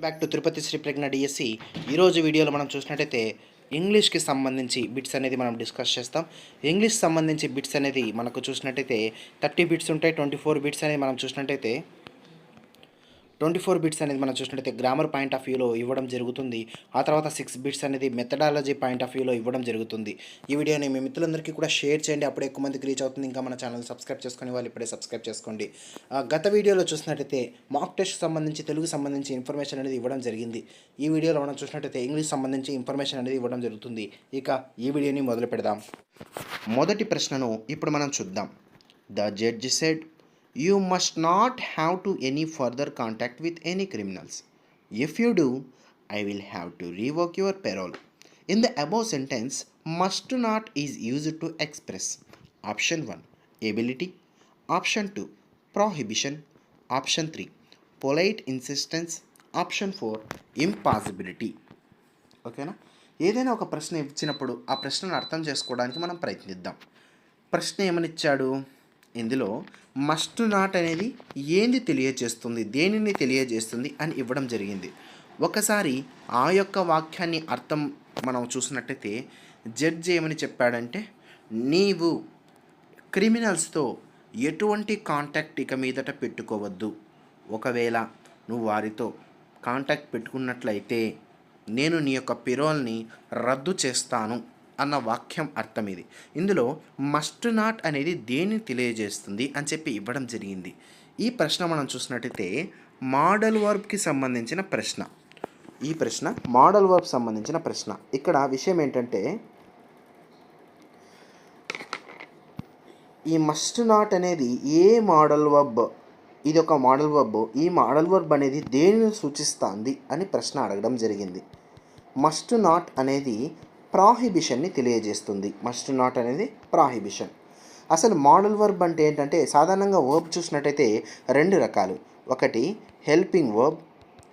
Back to Tirupati Sri Pragna DSC. ఈరోజు వీడియోలో మనం చూసినట్టయితే ఇంగ్లీష్కి సంబంధించి బిట్స్ అనేది మనం డిస్కస్ చేస్తాం. ఇంగ్లీష్ సంబంధించి బిట్స్ అనేది మనకు చూసినట్టయితే 30 బిట్స్ ఉంటాయి. 24 బిట్స్ అనేది మనం చూసినట్టయితే 24 బిట్స్ అనేది మనం చూసినట్టయితే గ్రామర్ పాయింట్ ఆఫ్ వ్యూలో ఇవ్వడం జరుగుతుంది. ఆ తర్వాత 6 బిట్స్ అనేది మెథడాలజీ పాయింట్ ఆఫ్ వ్యూలో ఇవ్వడం జరుగుతుంది. ఈ వీడియోని మీ మిత్రులందరికీ కూడా షేర్ చేయండి, అప్పుడే ఎక్కువ మందికి రీచ్ అవుతుంది. ఇంకా మన ఛానల్ సబ్స్క్రైబ్ చేసుకుని వాళ్ళు ఇప్పుడే సబ్స్క్రైబ్ చేసుకోండి. గత వీడియోలో చూసినట్టయితే మాక్ టెస్ట్ సంబంధించి తెలుగు సంబంధించి ఇన్ఫర్మేషన్ అనేది ఇవ్వడం జరిగింది. ఈ వీడియోలో మనం చూసినట్టయితే ఇంగ్లీష్ సంబంధించి ఇన్ఫర్మేషన్ అనేది ఇవ్వడం జరుగుతుంది. ఇక ఈ వీడియోని మొదలు పెడదాం. మొదటి ప్రశ్నను ఇప్పుడు మనం చూద్దాం. The judge said, you must not have to any further contact with any criminals. If you do, I will have to revoke your parole. In the above sentence, must not is used to express option 1 ability, option 2 prohibition, option 3 polite insistence, option 4 impossibility. ఓకేనా? ఏదైనా ఒక ప్రశ్న ఇచ్చినప్పుడు ఆ ప్రశ్నను అర్థం చేసుకోవడానికి మనం ప్రయత్నిద్దాం. ప్రశ్న ఏమనిచ్చాడు? ఇందులో మస్ట్ నాట్ అనేది ఏంది తెలియజేస్తుంది, దేనిని తెలియజేస్తుంది అని ఇవ్వడం జరిగింది. ఒకసారి ఆ యొక్క వాక్యాన్ని అర్థం మనం చూసినట్టయితే జడ్జి ఏమని చెప్పాడంటే, నీవు క్రిమినల్స్తో ఎటువంటి కాంటాక్ట్ ఇక మీదట పెట్టుకోవద్దు. ఒకవేళ నువ్వు వారితో కాంటాక్ట్ పెట్టుకున్నట్లయితే నేను నీ యొక్క పిరోల్ని రద్దు చేస్తాను అన్న వాక్యం అర్థం ఇది. ఇందులో మస్ట్ నాట్ అనేది దేన్ని తెలియజేస్తుంది అని చెప్పి ఇవ్వడం జరిగింది. ఈ ప్రశ్న మనం చూసినట్టయితే మోడల్ వర్బ్కి సంబంధించిన ప్రశ్న. ఈ ప్రశ్న మోడల్ వర్బ్ సంబంధించిన ప్రశ్న. ఇక్కడ విషయం ఏంటంటే, ఈ మస్ట్ నాట్ అనేది ఏ మోడల్ వర్బ్, ఇది ఒక మోడల్ వర్బ్. ఈ మోడల్ వర్బ్ అనేది దేనిని సూచిస్తుంది అని ప్రశ్న అడగడం జరిగింది. మస్ట్ నాట్ అనేది ప్రాహిబిషన్ని తెలియజేస్తుంది. మస్ట్ నాట్ అనేది ప్రాహిబిషన్. అసలు మోడల్ వర్బ్ అంటే ఏంటంటే, సాధారణంగా వర్బ్ చూసినట్టయితే 2 రకాలు. ఒకటి హెల్పింగ్ వర్బ్,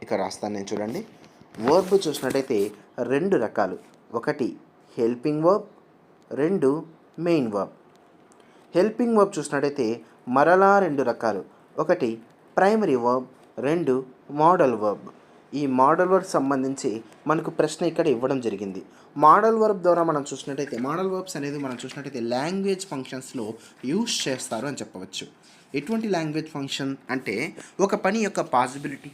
ఇక్కడ రాస్తాను నేను చూడండి. వర్బ్ చూసినట్టయితే 2 రకాలు. ఒకటి helping verb, 2 main verb. Helping verb చూసినట్టయితే మరలా 2 రకాలు. ఒకటి ప్రైమరీ వర్బ్, 2 మోడల్ వర్బ్. ఈ మోడల్ వర్బ్ సంబంధించి మనకు ప్రశ్న ఇక్కడ ఇవ్వడం జరిగింది. మోడల్ వర్బ్ ద్వారా మనం చూసినట్టయితే, మోడల్ వర్బ్స్ అనేది మనం చూసినట్టయితే లాంగ్వేజ్ ఫంక్షన్స్లో యూస్ చేస్తారు అని చెప్పవచ్చు. ఎటువంటి లాంగ్వేజ్ ఫంక్షన్ అంటే, ఒక పని యొక్క పాసిబిలిటీ,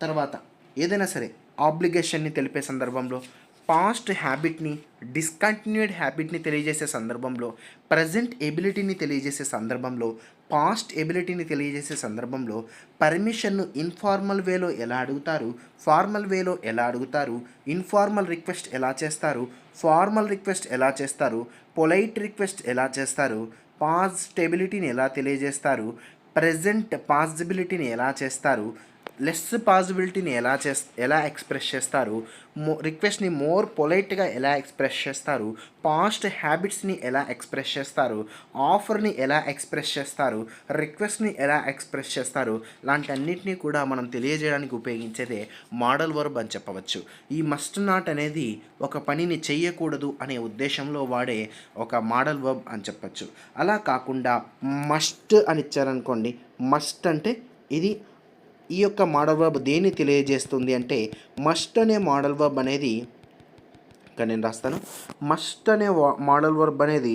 తర్వాత ఏదైనా సరే ఆబ్లిగేషన్ని తెలిపే సందర్భంలో, పాస్ట్ హ్యాబిట్ని, డిస్కంటిన్యూడ్ హ్యాబిట్ని తెలియజేసే సందర్భంలో, ప్రజెంట్ ఎబిలిటీని తెలియజేసే సందర్భంలో, పాస్ట్ ఎబిలిటీని తెలియజేసే సందర్భంలో, పర్మిషన్ను ఇన్ఫార్మల్ వేలో ఎలా అడుగుతారు, ఫార్మల్ వేలో ఎలా అడుగుతారు, ఇన్ఫార్మల్ రిక్వెస్ట్ ఎలా చేస్తారు, ఫార్మల్ రిక్వెస్ట్ ఎలా చేస్తారు, పొలైట్ రిక్వెస్ట్ ఎలా చేస్తారు, పాస్ట్ ఎబిలిటీని ఎలా తెలియజేస్తారు, ప్రజెంట్ పాసిబిలిటీని ఎలా చేస్తారు, లెస్ పాసిబిలిటీని ఎలా ఎక్స్ప్రెస్ చేస్తారు, రిక్వెస్ట్ని మోర్ పొలైట్గా ఎలా ఎక్స్ప్రెస్ చేస్తారు, పాస్ట్ హ్యాబిట్స్ని ఎలా ఎక్స్ప్రెస్ చేస్తారు, ఆఫర్ని ఎలా ఎక్స్ప్రెస్ చేస్తారు, రిక్వెస్ట్ని ఎలా ఎక్స్ప్రెస్ చేస్తారు, లాంటి అన్నింటినీ కూడా మనం తెలియజేయడానికి ఉపయోగించేదే మోడల్ వర్బ్ అని చెప్పవచ్చు. ఈ మస్ట్ నాట్ అనేది ఒక పనిని చెయ్యకూడదు అనే ఉద్దేశంలో వాడే ఒక మోడల్ వర్బ్ అని చెప్పచ్చు. అలా కాకుండా మస్ట్ అని ఇచ్చారనుకోండి, మస్ట్ అంటే ఇది ఈ యొక్క మోడల్ వర్బ్ దేన్ని తెలియజేస్తుంది అంటే, మస్ట్ అనే మోడల్ వర్బ్ అనేది, ఇక్కడ నేను రాస్తాను, మస్ట్ అనే మోడల్ వర్బ్ అనేది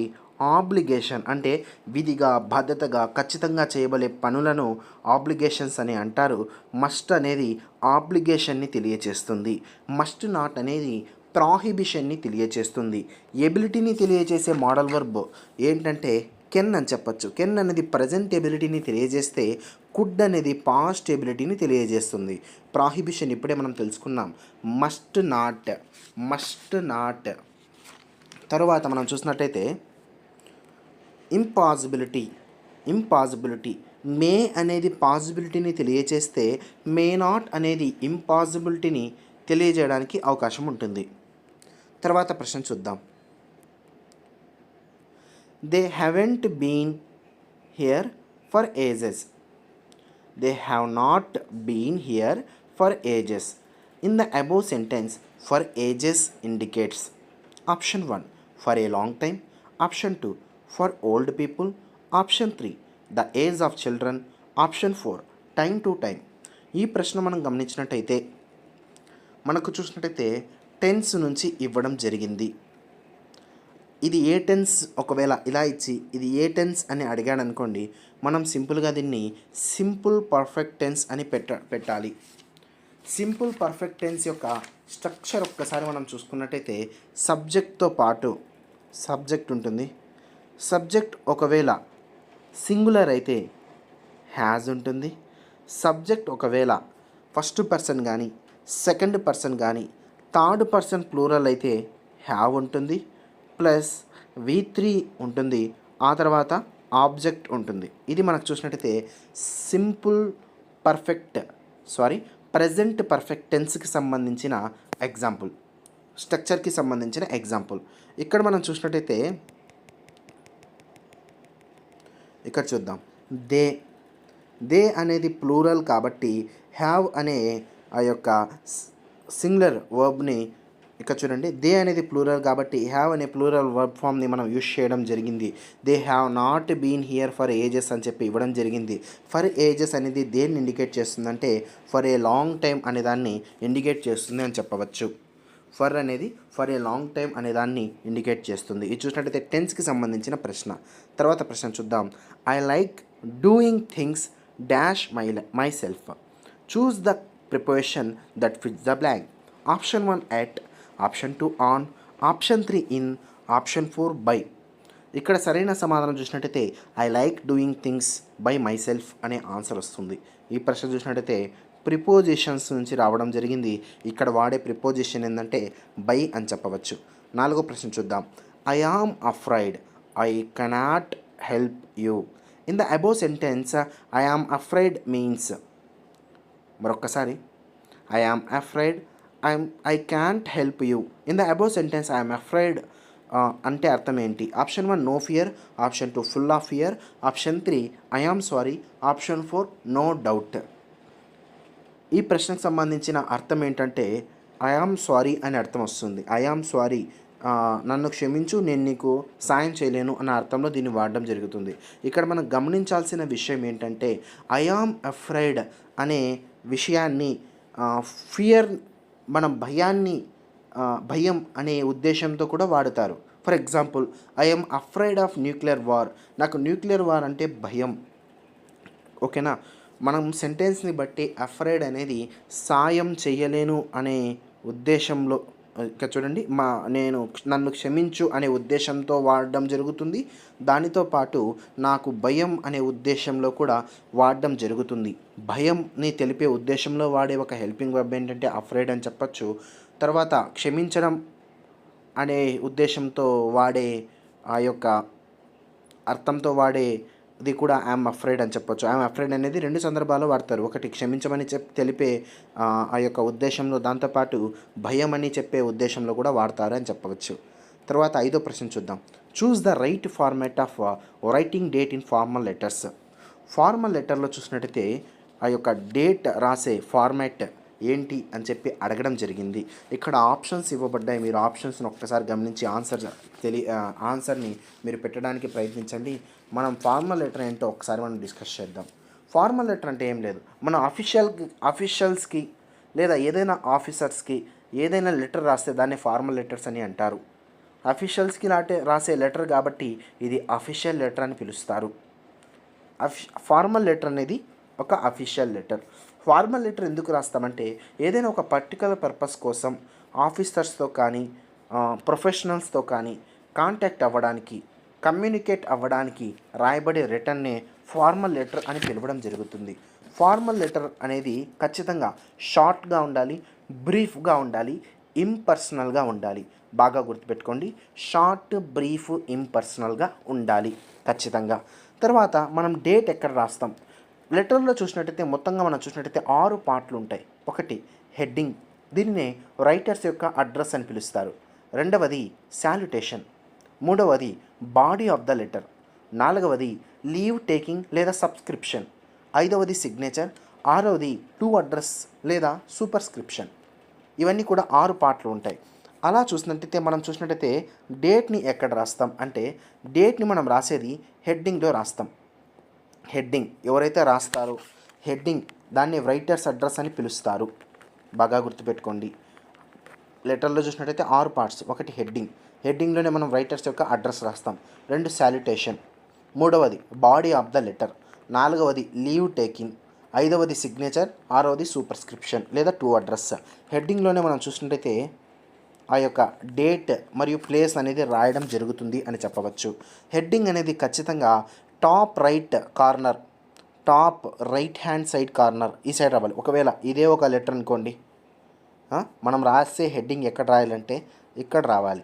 ఆబ్లిగేషన్ అంటే విధిగా, బాధ్యతగా, ఖచ్చితంగా చేయబడే పనులను ఆబ్లిగేషన్స్ అని అంటారు. మస్ట్ అనేది ఆబ్లిగేషన్ని తెలియజేస్తుంది. మస్ట్ నాట్ అనేది ప్రాహిబిషన్ని తెలియజేస్తుంది. ఎబిలిటీని తెలియజేసే మోడల్ వర్బ్ ఏంటంటే కెన్ అని చెప్పచ్చు. కెన్ అనేది ప్రజెంట్ ఎబిలిటీని తెలియజేస్తే, కుడ్ అనేది పాస్ట్ ఎబిలిటీని తెలియజేస్తుంది. ప్రాహిబిషన్ ఇప్పుడే మనం తెలుసుకున్నాం. మస్ట్ నాట్ తర్వాత మనం చూసినట్టయితే ఇంపాసిబిలిటీ. మే అనేది పాసిబిలిటీని తెలియజేస్తే, మే నాట్ అనేది ఇంపాసిబిలిటీని తెలియజేయడానికి అవకాశం ఉంటుంది. తర్వాత ప్రశ్న చూద్దాం. They haven't been here for ages. They have not been here for ages. In the above sentence, for ages indicates option 1 for a long time, option 2 for old people, option 3 the age of children, option 4 time to time. ఈ ప్రశ్న మనం గమనించినట్టయితే మనకు చూసినట్టయితే tense నుంచి ఇవ్వడం జరిగింది. ఇది ఏ టెన్స్ ఒకవేళ ఇలా ఇచ్చి ఇది ఏ టెన్స్ అని అడిగాడు అనుకోండి, మనం సింపుల్గా దీన్ని సింపుల్ పర్ఫెక్ట్ టెన్స్ అని పెట్టాలి. సింపుల్ పర్ఫెక్ట్ టెన్స్ యొక్క స్ట్రక్చర్ ఒక్కసారి మనం చూసుకున్నట్టయితే సబ్జెక్ట్తో పాటు సబ్జెక్ట్ ఉంటుంది. సబ్జెక్ట్ ఒకవేళ సింగులర్ అయితే హ్యాజ్ ఉంటుంది. సబ్జెక్ట్ ఒకవేళ ఫస్ట్ పర్సన్ కానీ సెకండ్ పర్సన్ కానీ థర్డ్ పర్సన్ ప్లూరల్ అయితే హ్యావ్ ఉంటుంది. ప్లస్ V3 ఉంటుంది. ఆ తర్వాత ఆబ్జెక్ట్ ఉంటుంది. ఇది మనకు చూసినట్టయితే ప్రెజెంట్ పర్ఫెక్ట్ టెన్స్కి సంబంధించిన ఎగ్జాంపుల్, స్ట్రక్చర్కి సంబంధించిన ఎగ్జాంపుల్. ఇక్కడ మనం చూసినట్టయితే ఇక్కడ చూద్దాం. దే అనేది ప్లూరల్ కాబట్టి హ్యావ్ అనే ఆ యొక్క సింగులర్ వర్బ్ని ఇక్కడ చూడండి. దే అనేది ప్లూరల్ కాబట్టి హ్యావ్ అనే ప్లూరల్ వర్బ్ ఫామ్ని మనం యూజ్ చేయడం జరిగింది. They have not been here for ages అని చెప్పి ఇవ్వడం జరిగింది. ఫర్ ఏజెస్ అనేది దేన్ని ఇండికేట్ చేస్తుందంటే ఫర్ ఏ లాంగ్ టైం అనే దాన్ని ఇండికేట్ చేస్తుంది అని చెప్పవచ్చు. ఫర్ అనేది ఫర్ ఏ లాంగ్ టైం అనే దాన్ని ఇండికేట్ చేస్తుంది. ఇది చూసినట్టయితే టెన్స్కి సంబంధించిన ప్రశ్న. తర్వాత ప్రశ్న చూద్దాం. I like doing things dash my self. Choose the preposition that fits the blank. Option 1 at, option 2 on, option 3 in, option 4 by. ఇక్కడ సరైన సమాధానం చూసినట్టయితే I like doing things by my self అనే ఆన్సర్ వస్తుంది. ఈ ప్రశ్న చూసినట్టయితే ప్రిపోజిషన్స్ నుంచి రావడం జరిగింది. ఇక్కడ వాడే ప్రిపోజిషన్ ఏంటంటే బై అని చెప్పవచ్చు. 4వ ప్రశ్న చూద్దాం. I am afraid, I cannot help you. In the above sentence I am afraid means, మరొక్కసారి, I am afraid, I can't help you. In the above sentence I am afraid అంటే అర్థం ఏంటి? Option 1 no fear, option 2 full of fear, option 3 I am sorry, option 4 no doubt. ఈ ప్రశ్నకు సంబంధించిన అర్థం ఏంటంటే I am sorry అని అర్థం వస్తుంది. ఐ ఆమ్ సారీ, నన్ను క్షమించు, నేను నీకు సాయం చేయలేను అన్న అర్థంలో దీన్ని వాడడం జరుగుతుంది. ఇక్కడ మనం గమనించాల్సిన విషయం ఏంటంటే ఐ ఆమ్ అఫ్రైడ్ అనే విషయాన్ని ఫియర్, మనం భయం అనే ఉద్దేశంతో కూడా వాడుతారు. For example, I am afraid of nuclear war, నాకు న్యూక్లియర్ వార్ అంటే భయం. ఓకేనా? మనం సెంటెన్స్ని బట్టి అఫ్రైడ్ అనేది సాయం చేయలేను అనే ఉద్దేశంలో, ఇక్కడ చూడండి, నన్ను క్షమించు అనే ఉద్దేశంతో వాడడం జరుగుతుంది. దానితో పాటు నాకు భయం అనే ఉద్దేశంలో కూడా వాడడం జరుగుతుంది. భయంని తెలిపే ఉద్దేశంలో వాడే ఒక హెల్పింగ్ వర్బ్ ఏంటంటే అఫ్రైడ్ అని చెప్పచ్చు. తర్వాత క్షమించడం అనే ఉద్దేశంతో వాడే ఆ యొక్క అర్థంతో వాడే ఇది కూడా ఐఎమ్ అఫ్రైడ్ అని చెప్పొచ్చు. ఐఎమ్ అఫ్రైడ్ అనేది 2 సందర్భాల్లో వాడతారు. ఒకటి క్షమించమని తెలిపే ఆ యొక్క ఉద్దేశంలో, దాంతోపాటు భయం అని చెప్పే ఉద్దేశంలో కూడా వాడతారు అని చెప్పవచ్చు. తర్వాత 5వ ప్రశ్న చూద్దాం. Choose the right format of writing date in formal letters. Formal లెటర్లో చూసినట్టయితే ఆ యొక్క డేట్ రాసే ఫార్మాట్ ఏంటి అని చెప్పి అడగడం జరిగింది. ఇక్కడ ఆప్షన్స్ ఇవ్వబడ్డాయి. మీరు ఆప్షన్స్ని ఒక్కసారి గమనించి ఆన్సర్ని మీరు పెట్టడానికి ప్రయత్నించండి. మనం ఫార్మల్ లెటర్ ఏంటో ఒకసారి మనం డిస్కస్ చేద్దాం. ఫార్మల్ లెటర్ అంటే ఏం లేదు, మన అఫీషియల్స్కి లేదా ఏదైనా ఆఫీసర్స్కి ఏదైనా లెటర్ రాస్తే దాన్ని ఫార్మల్ లెటర్స్ అని అంటారు. అఫీషియల్స్కి రాసే లెటర్ కాబట్టి ఇది అఫీషియల్ లెటర్ అని పిలుస్తారు. ఫార్మల్ లెటర్ అనేది ఒక అఫీషియల్ లెటర్. ఫార్మల్ లెటర్ ఎందుకు రాస్తామంటే ఏదైనా ఒక పర్టికులర్ పర్పస్ కోసం ఆఫీసర్స్తో కానీ ప్రొఫెషనల్స్తో కానీ కాంటాక్ట్ అవ్వడానికి, కమ్యూనికేట్ అవ్వడానికి రాయబడే రిటర్న్నే ఫార్మల్ లెటర్ అని పిలవడం జరుగుతుంది. ఫార్మల్ లెటర్ అనేది ఖచ్చితంగా షార్ట్గా ఉండాలి, బ్రీఫ్గా ఉండాలి, ఇంపర్సనల్గా ఉండాలి. బాగా గుర్తుపెట్టుకోండి, షార్ట్, బ్రీఫ్, ఇంపర్సనల్గా ఉండాలి ఖచ్చితంగా. తర్వాత మనం డేట్ ఎక్కడ రాస్తాం? లెటర్లో చూసినట్టయితే మొత్తంగా మనం చూసినట్టయితే 6 పార్ట్లు ఉంటాయి. ఒకటి హెడ్డింగ్, దీనినే రైటర్స్ యొక్క అడ్రస్ అని పిలుస్తారు. 2వది శాల్యుటేషన్, 3వది బాడీ ఆఫ్ ద లెటర్, 4వది లీవ్ టేకింగ్ లేదా సబ్స్క్రిప్షన్, 5వది సిగ్నేచర్, 6వది టు అడ్రస్ లేదా సూపర్స్క్రిప్షన్. ఇవన్నీ కూడా 6 పార్ట్లు ఉంటాయి. అలా మనం చూసినట్టయితే డేట్ని ఎక్కడ రాస్తాం అంటే డేట్ని మనం రాసేది హెడ్డింగ్లో రాస్తాం. హెడ్డింగ్ ఎవరైతే రాస్తారో హెడ్డింగ్ దాన్ని రైటర్స్ అడ్రస్ అని పిలుస్తారు. బాగా గుర్తుపెట్టుకోండి. లెటర్లో చూసినట్టయితే 6 పార్ట్స్. ఒకటి హెడ్డింగ్లోనే మనం రైటర్స్ యొక్క అడ్రస్ రాస్తాం. 2 సాల్యుటేషన్, 3వది బాడీ ఆఫ్ ద లెటర్, 4వది లీవ్ టేకింగ్, 5వది సిగ్నేచర్, 6వది సూపర్స్క్రిప్షన్ లేదా టు అడ్రస్. హెడ్డింగ్లోనే మనం చూసినట్టయితే ఆ యొక్క డేట్ మరియు ప్లేస్ అనేది రాయడం జరుగుతుంది అని చెప్పవచ్చు. హెడ్డింగ్ అనేది ఖచ్చితంగా top right hand side corner ఈ సైడ్ రావాలి. ఒకవేళ ఇదే ఒక లెటర్ అనుకోండి, మనం రాసే హెడ్డింగ్ ఎక్కడ రాయాలంటే ఇక్కడ రావాలి.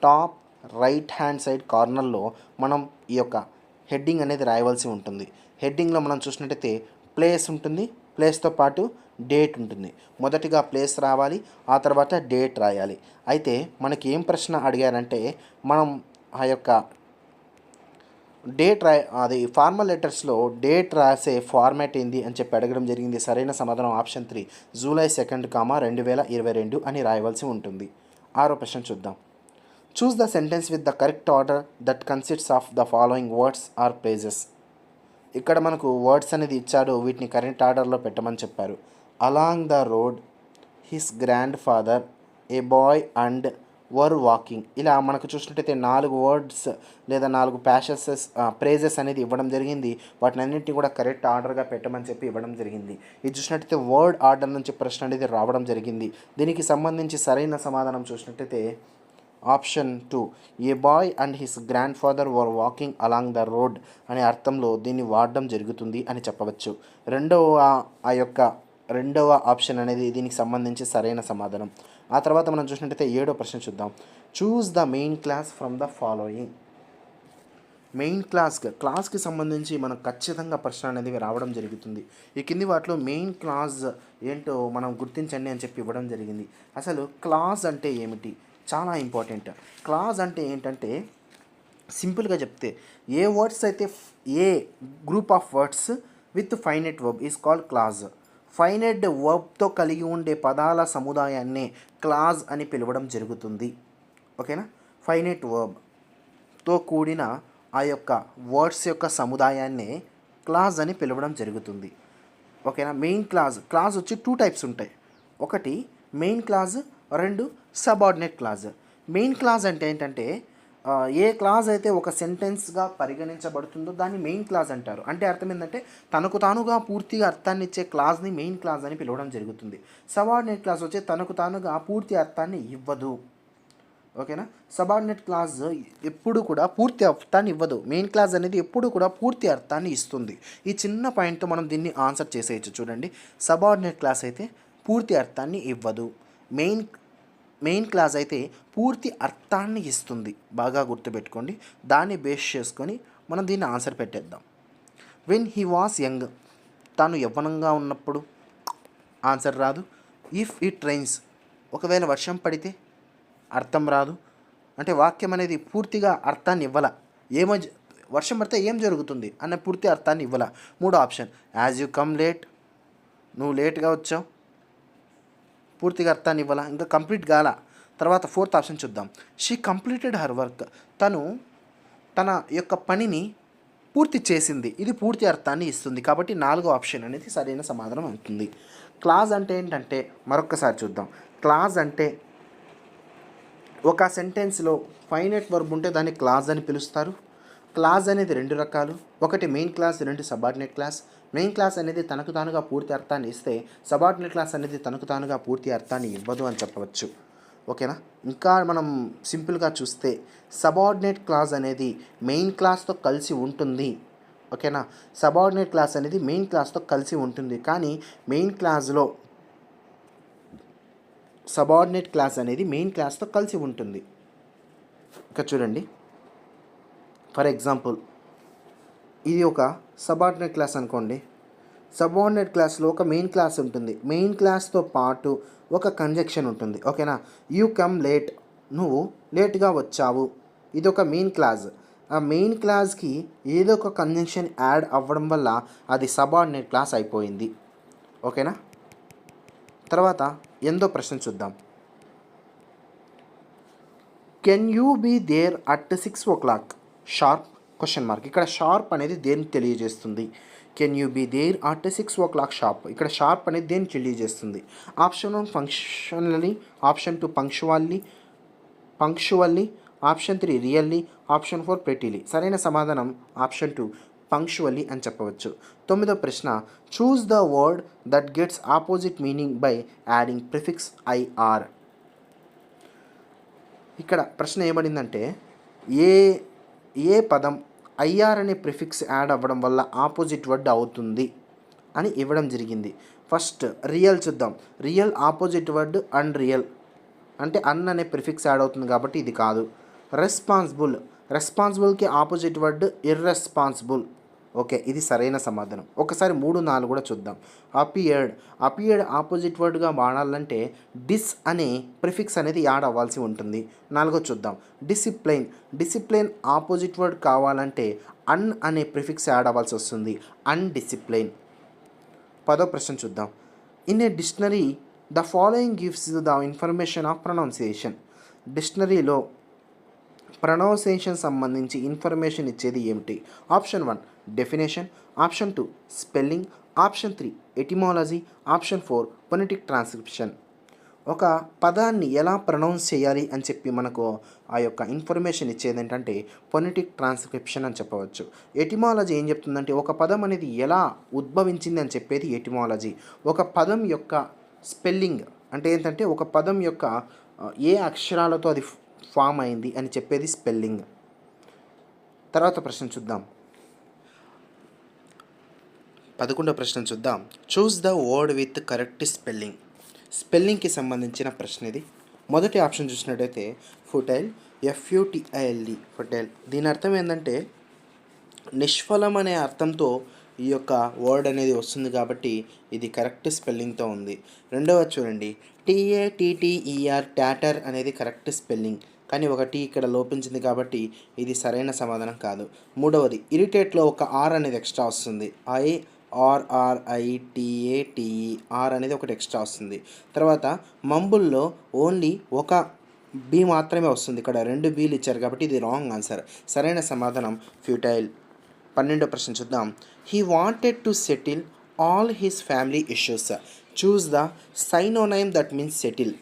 టాప్ రైట్ హ్యాండ్ సైడ్ కార్నర్లో మనం ఈ యొక్క హెడ్డింగ్ అనేది రాయవలసి ఉంటుంది. హెడ్డింగ్లో మనం చూసినట్టయితే ప్లేస్ ఉంటుంది, ప్లేస్తో పాటు డేట్ ఉంటుంది. మొదటిగా ప్లేస్ రావాలి, ఆ తర్వాత డేట్ రాయాలి. అయితే మనకి ఏం ప్రశ్న అడిగారంటే మనం ఆ యొక్క అది ఫార్మల్ లెటర్స్లో డేట్ రాసే ఫార్మాట్ ఏంది అని చెప్పి అడగడం జరిగింది. సరైన సమాధానం ఆప్షన్ 3 జూలై 2, 2022 అని రాయవలసి ఉంటుంది. 6వ ప్రశ్న చూద్దాం. Choose the sentence with the correct order that consists of the following words or phrases. ఇక్కడ మనకు వర్డ్స్ అనేది ఇచ్చాడు, వీటిని కరెక్ట్ ఆర్డర్లో పెట్టమని చెప్పారు. Along the road, his grandfather, a boy and were walking. ఇలా మనకు చూసినట్టయితే 4 వర్డ్స్ లేదా 4 ప్రేజెస్ అనేది ఇవ్వడం జరిగింది. వాటిని అన్నింటినీ కూడా కరెక్ట్ ఆర్డర్గా పెట్టమని చెప్పి ఇవ్వడం జరిగింది. ఇది చూసినట్టయితే వర్డ్ ఆర్డర్ నుంచి ప్రశ్న అనేది రావడం జరిగింది. దీనికి సంబంధించి సరైన సమాధానం చూసినట్టయితే option 2 a boy and his grandfather were walking along the road అనే అర్థంలో దీన్ని వాడడం జరుగుతుంది అని చెప్పవచ్చు. రెండవ ఆప్షన్ అనేది దీనికి సంబంధించి సరైన సమాధానం. ఆ తర్వాత మనం చూసినట్టయితే 7వ ప్రశ్న చూద్దాం. Choose the main class from the following. Main క్లాస్కి సంబంధించి మనకు ఖచ్చితంగా ప్రశ్న అనేది రావడం జరుగుతుంది. ఈ కింది వాటిలో మెయిన్ క్లాస్ ఏంటో మనం గుర్తించండి అని చెప్పి ఇవ్వడం జరిగింది. అసలు క్లాస్ అంటే ఏమిటి? చాలా ఇంపార్టెంట్. క్లాస్ అంటే ఏంటంటే సింపుల్గా చెప్తే a group of words with finite verb is called clause. Finite వర్బ్తో కలిగి ఉండే పదాల సముదాయాన్నే క్లాజ్ అని పిలవడం జరుగుతుంది. ఓకేనా? ఫైనైట్ వర్బ్తో కూడిన ఆ యొక్క వర్డ్స్ యొక్క సముదాయాన్నే క్లాజ్ అని పిలవడం జరుగుతుంది. ఓకేనా? మెయిన్ క్లాజ్ వచ్చి 2 టైప్స్ ఉంటాయి. ఒకటి main clause, 2 subordinate clause. Main clause అంటే ఏంటంటే ఏ క్లాజ్ అయితే ఒక సెంటెన్స్గా పరిగణించబడుతుందో దాన్ని మెయిన్ క్లాజ్ అంటారు. అంటే అర్థం ఏంటంటే తనకు తానుగా పూర్తిగా అర్థాన్ని ఇచ్చే క్లాజ్ని మెయిన్ క్లాజ్ అని పిలవడం జరుగుతుంది. సబార్డినేట్ క్లాజ్ వచ్చి తనకు తానుగా పూర్తి అర్థాన్ని ఇవ్వదు. ఓకేనా? సబార్డినేట్ క్లాజ్ ఎప్పుడు కూడా పూర్తి అర్థాన్ని ఇవ్వదు. మెయిన్ క్లాజ్ అనేది ఎప్పుడు కూడా పూర్తి అర్థాన్ని ఇస్తుంది. ఈ చిన్న పాయింట్తో మనం దీన్ని ఆన్సర్ చేసేయచ్చు. చూడండి, సబార్డినేట్ క్లాజ్ అయితే పూర్తి అర్థాన్ని ఇవ్వదు, మెయిన్ క్లాజ్ అయితే పూర్తి అర్థాన్ని ఇస్తుంది. బాగా గుర్తుపెట్టుకోండి. దాన్ని బేస్ చేసుకొని మనం దీన్ని ఆన్సర్ పెట్టేద్దాం. వెన్ హీ వాస్ యంగ్, తాను యవ్వనంగా ఉన్నప్పుడు ఆన్సర్ రాదు. ఇఫ్ ఇట్ రైన్స్, ఒకవేళ వర్షం పడితే అర్థం రాదు. అంటే వాక్యం అనేది పూర్తిగా అర్థాన్ని ఇవ్వాల. వర్షం పడితే ఏం జరుగుతుంది అన్న పూర్తి అర్థాన్ని ఇవ్వాల. 3వ option as you come late, నువ్వు లేట్గా వచ్చావు, పూర్తిగా అర్థాన్ని ఇవ్వాల, ఇంకా కంప్లీట్ కాల. తర్వాత 4th ఆప్షన్ చూద్దాం. షీ కంప్లీటెడ్ హర్ వర్క్, తను తన యొక్క పనిని పూర్తి చేసింది. ఇది పూర్తి అర్థాన్ని ఇస్తుంది. కాబట్టి 4వ ఆప్షన్ అనేది సరైన సమాధానం అవుతుంది. క్లాజ్ అంటే ఏంటంటే మరొకసారి చూద్దాం. క్లాజ్ అంటే ఒక సెంటెన్స్లో ఫైనైట్ వర్బ్ ఉంటే దాన్ని క్లాజ్ అని పిలుస్తారు. క్లాజ్ అనేది 2 రకాలు. ఒకటి main class, 2 subordinate class. Main class అనేది తనకు తానుగా పూర్తి అర్థాన్ని ఇస్తే సబార్డినేట్ క్లాస్ అనేది తనకు తానుగా పూర్తి అర్థాన్ని ఇవ్వదు అని చెప్పవచ్చు. ఓకేనా? ఇంకా మనం సింపుల్గా చూస్తే సబార్డినేట్ క్లాస్ అనేది మెయిన్ క్లాస్తో కలిసి ఉంటుంది. ఓకేనా? సబార్డినేట్ క్లాస్ అనేది మెయిన్ క్లాస్తో కలిసి ఉంటుంది. కానీ మెయిన్ క్లాస్లో సబార్డినేట్ క్లాస్ అనేది మెయిన్ క్లాస్తో కలిసి ఉంటుంది. ఇక చూడండి, ఫర్ ఎగ్జాంపుల్ ఇది ఒక సబార్డినేట్ క్లాస్ అనుకోండి. సబార్డినేట్ క్లాస్లో ఒక మెయిన్ క్లాస్ ఉంటుంది. మెయిన్ క్లాస్తో పాటు ఒక కంజంక్షన్ ఉంటుంది. ఓకేనా? యూ కమ్ లేట్, నువ్వు లేట్గా వచ్చావు. ఇది ఒక మెయిన్ క్లాస్. ఆ మెయిన్ క్లాస్కి ఏదో ఒక కంజంక్షన్ యాడ్ అవ్వడం వల్ల అది సబార్డినేట్ క్లాస్ అయిపోయింది. ఓకేనా? తర్వాత 8వ ప్రశ్న చూద్దాం. Can you be there at 6 o'clock sharp question mark. ఇక్కడ షార్ప్ అనేది దేన్ని తెలియజేస్తుంది? Can you be there at 6 o'clock sharp. ఇక్కడ షార్ప్ అనేది దేన్ని తెలియజేస్తుంది? Option 1 functionally, option 2 punctually, option 3 really, option 4 prettily. సరైన సమాధానం ఆప్షన్ 2 పంక్చువల్లీ అని చెప్పవచ్చు. 9వ ప్రశ్న, choose the word that gets opposite meaning by adding prefix I R. ఇక్కడ ప్రశ్న ఏమడిందంటే ఏ పదం ఐఆర్ అనే ప్రిఫిక్స్ యాడ్ అవ్వడం వల్ల ఆపోజిట్ వర్డ్ అవుతుంది అని ఇవ్వడం జరిగింది. ఫస్ట్ రియల్ చూద్దాం. రియల్ ఆపోజిట్ వర్డ్ అన్రియల్, అంటే అన్ అనే ప్రిఫిక్స్ యాడ్ అవుతుంది కాబట్టి ఇది కాదు. రెస్పాన్సిబుల్కి ఆపోజిట్ వర్డ్ ఇర్రెస్పాన్సిబుల్. ఓకే, ఇది సరైన సమాధానం. ఒకసారి 3, 4 కూడా చూద్దాం. అపియర్డ్ ఆపోజిట్ వర్డ్గా వాడాలంటే డిస్ అనే ప్రిఫిక్స్ అనేది యాడ్ అవ్వాల్సి ఉంటుంది. 4 చూద్దాం. డిసిప్లైన్ ఆపోజిట్ వర్డ్ కావాలంటే అన్ అనే ప్రిఫిక్స్ యాడ్ అవ్వాల్సి వస్తుంది, అన్డిసిప్లైన్. 10వ ప్రశ్న చూద్దాం. In a dictionary the following gives the information of pronunciation. డిక్షనరీలో ప్రొనౌన్సియేషన్ సంబంధించి ఇన్ఫర్మేషన్ ఇచ్చేది ఏమిటి? Option 1 definition, option 2 spelling, option 3 etymology, option 4 phonetic transcription. ఒక పదాన్ని ఎలా ప్రొనౌన్స్ చేయాలి అని చెప్పి మనకు ఆ యొక్క ఇన్ఫర్మేషన్ ఇచ్చేది ఏంటంటే ఫొనెటిక్ ట్రాన్స్క్రిప్షన్ అని చెప్పవచ్చు. ఎటిమాలజీ ఏం చెప్తుందంటే ఒక పదం అనేది ఎలా ఉద్భవించింది అని చెప్పేది ఎటిమాలజీ. ఒక పదం యొక్క స్పెల్లింగ్ అంటే ఏంటంటే ఒక పదం యొక్క ఏ అక్షరాలతో అది ఫామ్ అయింది అని చెప్పేది స్పెల్లింగ్. తర్వాత ప్రశ్న చూద్దాం. 11వ ప్రశ్న చూద్దాం. Choose the word with correct spelling. స్పెల్లింగ్కి సంబంధించిన ప్రశ్న ఇది. మొదటి ఆప్షన్ చూసినట్టయితే ఫుటైల్, FUTILE, ఫుటైల్. దీని అర్థం ఏంటంటే నిష్ఫలం అనే అర్థంతో ఈ యొక్క వర్డ్ అనేది వస్తుంది కాబట్టి ఇది కరెక్ట్ స్పెల్లింగ్తో ఉంది. రెండవ చూడండి, TATTER, టాటర్ అనేది కరెక్ట్ స్పెల్లింగ్, కానీ ఒక టీ ఇక్కడ లోపించింది కాబట్టి ఇది సరైన సమాధానం కాదు. మూడవది ఇరిటేట్లో ఒక ఆర్ అనేది ఎక్స్ట్రా వస్తుంది, IRRITATE, ఆర్ అనేది ఒకటి ఎక్స్ట్రా వస్తుంది. తర్వాత మంబుల్లో ఓన్లీ ఒక బి మాత్రమే వస్తుంది, ఇక్కడ 2 బీలు ఇచ్చారు కాబట్టి ఇది రాంగ్ ఆన్సర్. సరైన సమాధానం ఫ్యూటైల్. 12వ ప్రశ్న చూద్దాం. He wanted to settle all his family issues. Choose the synonym that means settle.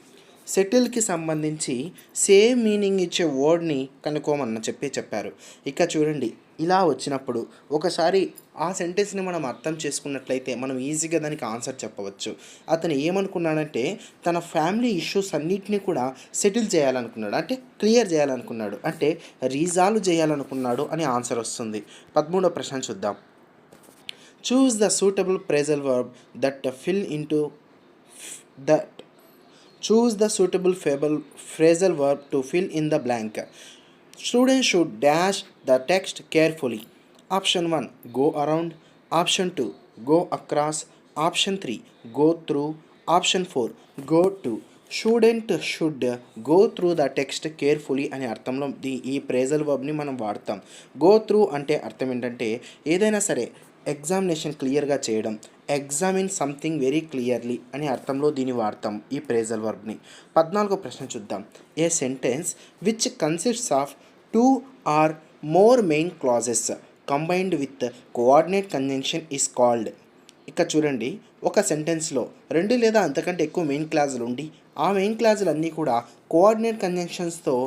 సెటిల్కి సంబంధించి సేమ్ మీనింగ్ ఇచ్చే వర్డ్ని కనుక్కోమని చెప్పారు. ఇక చూడండి, ఇలా వచ్చినప్పుడు ఒకసారి ఆ సెంటెన్స్ని మనం అర్థం చేసుకున్నట్లయితే మనం ఈజీగా దానికి ఆన్సర్ చెప్పవచ్చు. అతను ఏమనుకున్నాడంటే తన ఫ్యామిలీ ఇష్యూస్ అన్నిటినీ కూడా సెటిల్ చేయాలనుకున్నాడు, అంటే క్లియర్ చేయాలనుకున్నాడు, అంటే రీజాల్వ్ చేయాలనుకున్నాడు అని ఆన్సర్ వస్తుంది. 13వ ప్రశ్న చూద్దాం. Choose the suitable phrasal verb that fill into that. Choose the suitable phrasal verb to fill in the blank. Students should dash the text carefully. Option 1 go around, option 2 go across, option 3 go through, option 4 go to. Student should go through the text carefully అనే అర్థంలో ఈ phrasal వర్బ్ని మనం వాడతాం. Go through అంటే అర్థం ఏంటంటే ఏదైనా సరే ఎగ్జామినేషన్ క్లియర్గా చేయడం, ఎగ్జామిన్ సంథింగ్ వెరీ క్లియర్లీ అనే అర్థంలో దీన్ని వాడతాం ఈ ఫ్రేజల్ వర్బ్ని. 14వ ప్రశ్న చూద్దాం. A sentence which consists of 2 or more main clauses combined with coordinate conjunction is called. ఇక్కడ చూడండి, ఒక సెంటెన్స్లో 2 లేదా అంతకంటే ఎక్కువ మెయిన్ క్లాజులు ఉండి ఆ మెయిన్ క్లాజులు అన్నీ కూడా కోఆర్డినేట్ కంజంక్షన్స్తో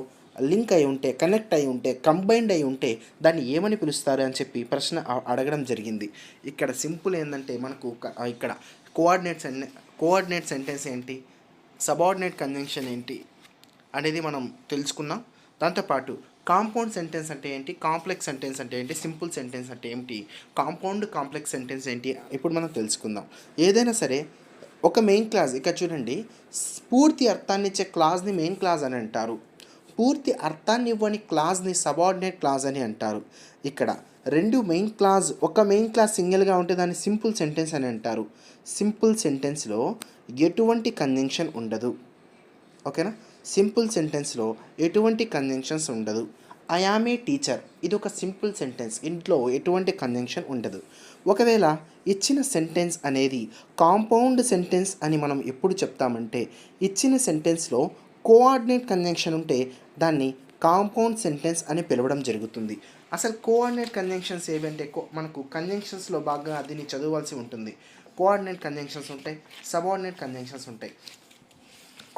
లింక్ అయి ఉంటే, కనెక్ట్ అయి ఉంటే, కంబైన్డ్ అయి ఉంటే దాన్ని ఏమని పిలుస్తారు అని చెప్పి ప్రశ్న అడగడం జరిగింది. ఇక్కడ సింపుల్ ఏంటంటే మనకు ఇక్కడ కోఆర్డినేట్ సెంటెన్స్ ఏంటి, సబార్డినేట్ కంజంక్షన్ ఏంటి అనేది మనం తెలుసుకున్నాం. దాంతోపాటు కాంపౌండ్ సెంటెన్స్ అంటే ఏంటి, కాంప్లెక్స్ సెంటెన్స్ అంటే ఏంటి, సింపుల్ సెంటెన్స్ అంటే ఏంటి, కాంపౌండ్ కాంప్లెక్స్ సెంటెన్స్ ఏంటి ఇప్పుడు మనం తెలుసుకుందాం. ఏదైనా సరే ఒక మెయిన్ క్లాజ్, ఇక్కడ చూడండి, పూర్తి అర్థాన్ని ఇచ్చే క్లాజ్ని మెయిన్ క్లాజ్ అని అంటారు, పూర్తి అర్థాన్ని ఇవ్వని క్లాజ్ని సబార్డినేట్ క్లాజ్ అని అంటారు. ఇక్కడ 2 మెయిన్ క్లాజ్, ఒక మెయిన్ క్లాజ్ సింగిల్గా ఉంటే దాన్ని సింపుల్ సెంటెన్స్ అని అంటారు. సింపుల్ సెంటెన్స్లో ఎటువంటి కంజంక్షన్ ఉండదు. ఓకేనా, సింపుల్ సెంటెన్స్లో ఎటువంటి కంజంక్షన్స్ ఉండదు. ఐ యామ్ ఏ టీచర్, ఇది ఒక సింపుల్ సెంటెన్స్, ఇంట్లో ఎటువంటి కంజంక్షన్ ఉండదు. ఒకవేళ ఇచ్చిన సెంటెన్స్ అనేది కాంపౌండ్ సెంటెన్స్ అని మనం ఎప్పుడు చెప్తామంటే ఇచ్చిన సెంటెన్స్లో కోఆర్డినేట్ కంజంక్షన్ ఉంటే దాన్ని కాంపౌండ్ సెంటెన్స్ అని పిలవడం జరుగుతుంది. అసలు కోఆర్డినేట్ కంజంక్షన్స్ ఏవంటే మనకు కంజంక్షన్స్లో బాగా దీన్ని చదవాల్సి ఉంటుంది. కోఆర్డినేట్ కంజంక్షన్స్ ఉంటాయి, సబార్డినేట్ కంజంక్షన్స్ ఉంటాయి.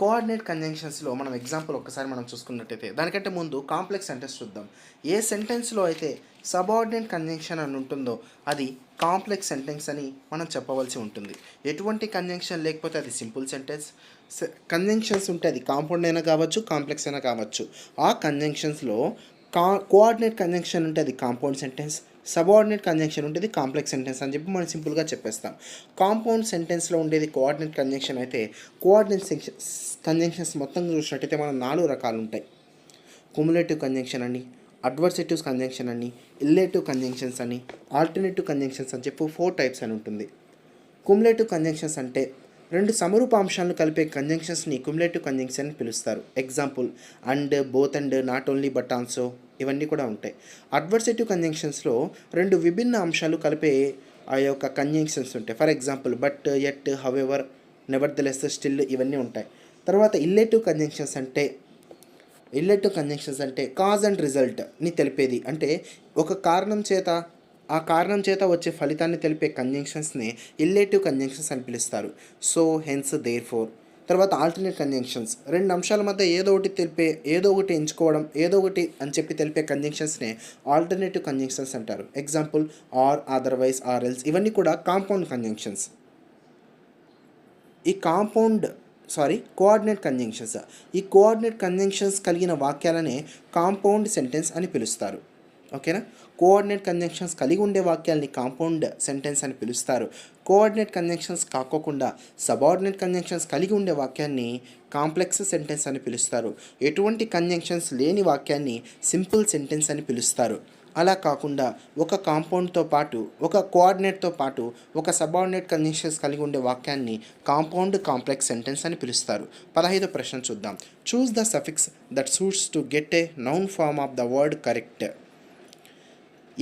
కోఆర్డినేట్ కంజంక్షన్స్లో మనం ఎగ్జాంపుల్ ఒక్కసారి మనం చూసుకున్నట్టయితే, దానికంటే ముందు కాంప్లెక్స్ సెంటెన్స్ చూద్దాం. ఏ సెంటెన్స్లో అయితే సబార్డినేట్ కంజంక్షన్ అని ఉంటుందో అది కాంప్లెక్స్ సెంటెన్స్ అని మనం చెప్పవలసి ఉంటుంది. ఎటువంటి కంజంక్షన్ లేకపోతే అది సింపుల్ సెంటెన్స్. కంజంక్షన్స్ ఉంటే అది కాంపౌండ్ అయినా కావచ్చు, కాంప్లెక్స్ అయినా కావచ్చు. ఆ కంజంక్షన్స్లో కోఆర్డినేట్ కంజంక్షన్ ఉంటే అది కాంపౌండ్ సెంటెన్స్, సబార్డినేట్ కంజంక్షన్ ఉంటుంది కాంప్లెక్స్ సెంటెన్స్ అని చెప్పి మనం సింపుల్గా చెప్పేస్తాం. కాంపౌండ్ సెంటెన్స్లో ఉండేది కోఆర్డినేట్ కంజంక్షన్ అయితే, కోఆర్డినేట్ కంజంక్షన్స్ మొత్తం చూసినట్టయితే మనం 4 రకాలు ఉంటాయి. కుములేటివ్ కంజంక్షన్ అని, అడ్వర్సేటివ్ కంజంక్షన్ అని, ఇల్లేటివ్ కంజంక్షన్స్ అని, ఆల్టర్నేటివ్ కంజంక్షన్స్ అని చెప్పి 4 టైప్స్ అని ఉంటుంది. కుములేటివ్ కంజంక్షన్స్ అంటే 2 సమరూప అంశాలను కలిపే కంజంక్షన్స్ని కుములేటివ్ కంజంక్షన్ అని పిలుస్తారు. Example and, both and, not only but also ఇవన్నీ కూడా ఉంటాయి. అడ్వర్సేటివ్ కంజంక్షన్స్లో 2 విభిన్న అంశాలు కలిపే ఆ యొక్క కంజంక్షన్స్ ఉంటాయి. For example but, yet, however, nevertheless, still ఇవన్నీ ఉంటాయి. తర్వాత ఇల్లేటివ్ కంజంక్షన్స్ అంటే కాజ్ అండ్ రిజల్ట్ని తెలిపేది. అంటే ఒక కారణం చేత ఆ కారణం చేత వచ్చే ఫలితాన్ని తెలిపే కంజంక్షన్స్ని ఇల్లేటివ్ కంజంక్షన్స్ అని పిలుస్తారు. So, hence, therefore. తర్వాత ఆల్టర్నేట్ కంజంక్షన్స్ 2 అంశాల మధ్య ఏదో ఒకటి ఎంచుకోవడం, ఏదో ఒకటి అని చెప్పి తెలిపే కంజంక్షన్స్ని ఆల్టర్నేటివ్ కంజంక్షన్స్ అంటారు. Example or, otherwise, or else ఇవన్నీ కూడా కాంపౌండ్ కంజంక్షన్స్. Coordinate conjunctions. ఈ కోఆర్డినేట్ కంజంక్షన్స్ కలిగిన వాక్యాలనే కాంపౌండ్ సెంటెన్స్ అని పిలుస్తారు. ఓకేనా? కోఆర్డినేట్ కంజంక్షన్స్ కలిగి ఉండే వాక్యాలని కాంపౌండ్ సెంటెన్స్ అని పిలుస్తారు. కోఆర్డినేట్ కంజంక్షన్స్ కాకోకుండా సబార్డినేట్ కంజంక్షన్స్ కలిగి ఉండే వాక్యాన్ని కాంప్లెక్స్ సెంటెన్స్ అని పిలుస్తారు. ఎటువంటి కంజంక్షన్స్ లేని వాక్యాన్ని సింపుల్ సెంటెన్స్ అని పిలుస్తారు. అలా కాకుండా ఒక కాంపౌండ్తో పాటు, ఒక కోఆర్డినేట్తో పాటు ఒక సబార్డినేట్ కంజంక్షన్స్ కలిగి ఉండే వాక్యాన్ని కాంపౌండ్ కాంప్లెక్స్ సెంటెన్స్ అని పిలుస్తారు. 15వ ప్రశ్న చూద్దాం. Choose the suffix that suits to get a noun form of the word correct.